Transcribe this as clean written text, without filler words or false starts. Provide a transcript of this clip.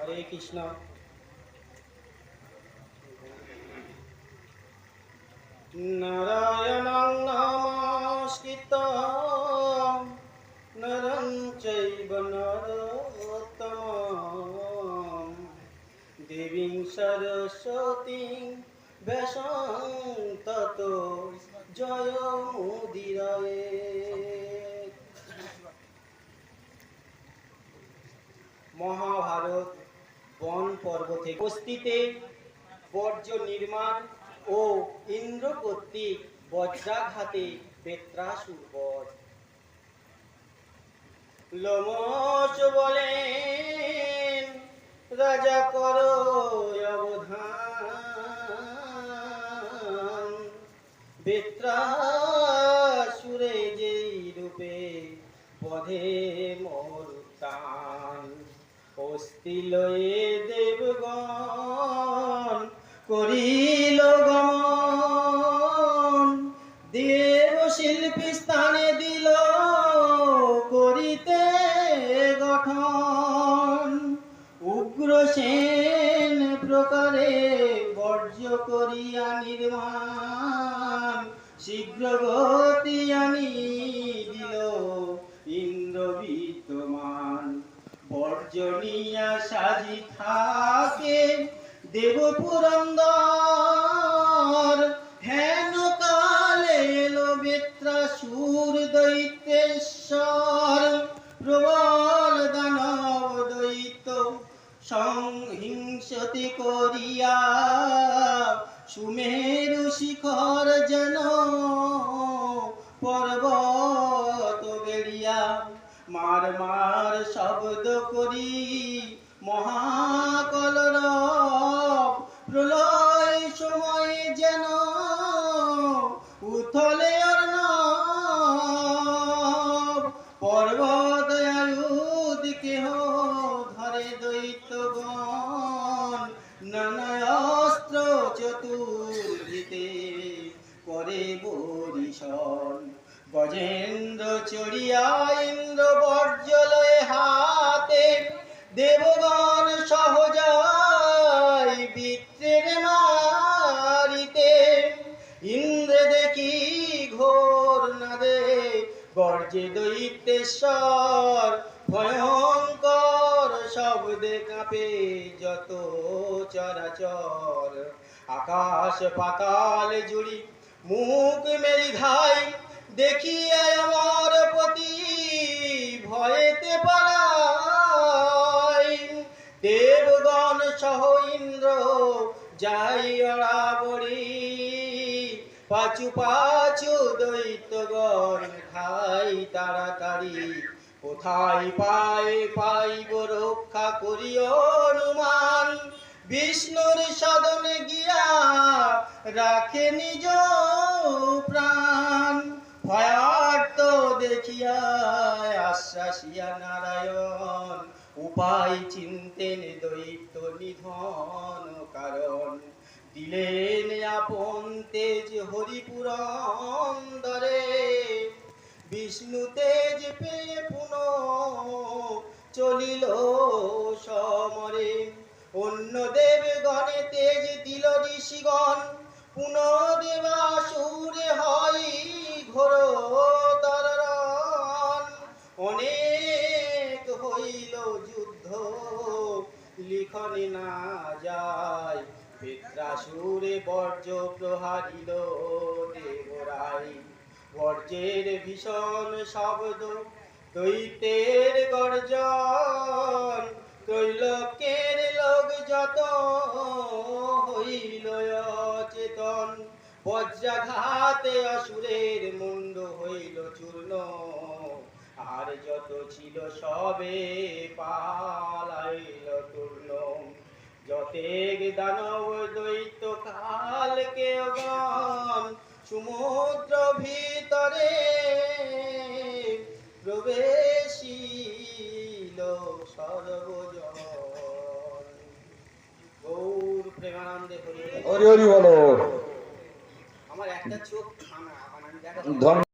হরে কৃষ্ণ। নারায়ণং নমস্কৃত্যং নরং চৈব নরোত্তমং দেবীং সরস্বতীং ব্যাসং ততো জয়মুদীরয়ে। মহাভারত বন পর্ব থেকে উপস্থিতে বর্জ্য নির্মাণ ও ইন্দ্র কর্তৃক বজ্রাঘাতে বেত্রাসুর বধ। লোমশ বলেন, রাজা করো অবধান, বেত্রাসুরে যেই রূপে বধে মরুতান। অস্থি লয়ে দেবগণ করিল গমন, দেব শিল্পী স্থানে দিল করিতে গঠন। উগ্রসেন প্রকারে বর্জ্য করিয়া নির্মাণ, শীঘ্র গতি আনি দিল ইন্দ্র বিদ্যমান। বর্জনিয়া সাজি থাকে দেব পুরন্দর, হেন কালে এলো বেত্রাসুর দৈত্যেশ্বর। প্রবল দানব দৈত্য সংহিংসতি করিয়া, সুমেরু শিখর যেন পর্বত বেড়িয়া। মার মার শব্দ করি মহাকলরব, প্রলয় সময় যেন উথলে অর্ণব। পর্বত আয়ুধ কেহ ধরে দৈত্যগণ, নানা অস্ত্র চতুর্ভিতে করে বরিশন। গজেন্দ্র চড়িয়া ইন্দ্র বর্জলয় হাতে, দেবগণ সহজায় বিত্রের মারিতে। ইন্দ্র দেখি ঘোর নাদে গর্জে দৈত্যেশ্বর, ভয়ঙ্কর শব্দে কাঁপে যত চরাচর। আকাশ পাতাল জুড়ি মুখ মেরিধায়, দেখিয়া আমার পতি ভয়েতে পালায়। দেবগণ সহ ইন্দ্র যাই অড়াবড়ি, পাচু পাচু দৈত্যগণ খাই তাড়াতাড়ি। কোথায় পাইব রক্ষা করিও অনুমান, বিষ্ণুর সাধনে গিয়া রাখে নিজ প্রাণ। ভয়ার্ত দেখিয়া আশ্বাসিয়া নারায়ণ, উপায় চিন্তেন দৈত্য নিধন কারণ। দিলেন আপন তেজ হরিপুরন্দরে, বিষ্ণু তেজ পেয়ে পুনঃ চলিল সমরে। অন্য দেবগণে তেজ দিল ঋষিগণ, পুনর্দেবাসুরে হয় ঘোর তরণ। অনেক হইল যুদ্ধ লিখনে না যায়, বেত্রাসুরে বর্জ্য প্রহারিল দেবরাই। বর্জ্যের ভীষণ শব্দ দৈত্যের গর্জন, ত্রৈলোক্যের লোক যত হইল অচেতন। বজ্রাঘাতে অসুরের মুন্ড হইল চূর্ণ, আর যত ছিল সবে পালাইল তূর্ণ। যতেক দানব দৈত্য কালকে অগণ, সমুদ্র ভিতরে প্রবেশিল সর্বজন। গৌর প্রেমানন্দে হরি হরি বলো। আমার একটা চোখ খানা, আমি দেখা